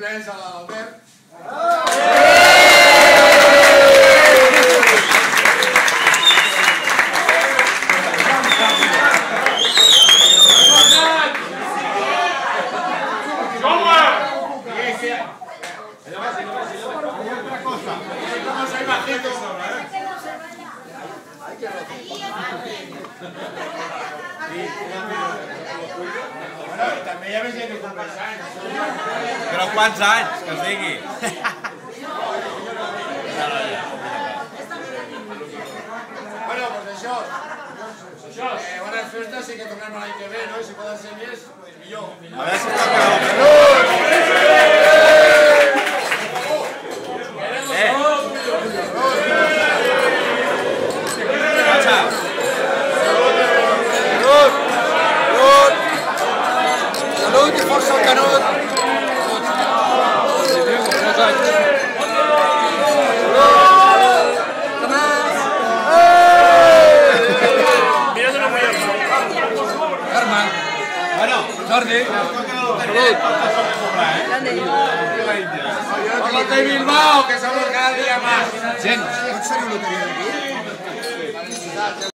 cumpleaños a l'Albert. També hi ha més gent que compleix anys. Però quants anys? Que es digui. Bueno, pues això. Bones festes i que tornem l'any que ve, no? I si poden ser més, millor. A veure si toca el Salut i força al Canut. Carme. Bueno, Jordi. salut. Por lo de Bilbao, que somos cada día más. Gent, pots fer una loteria d'aquí?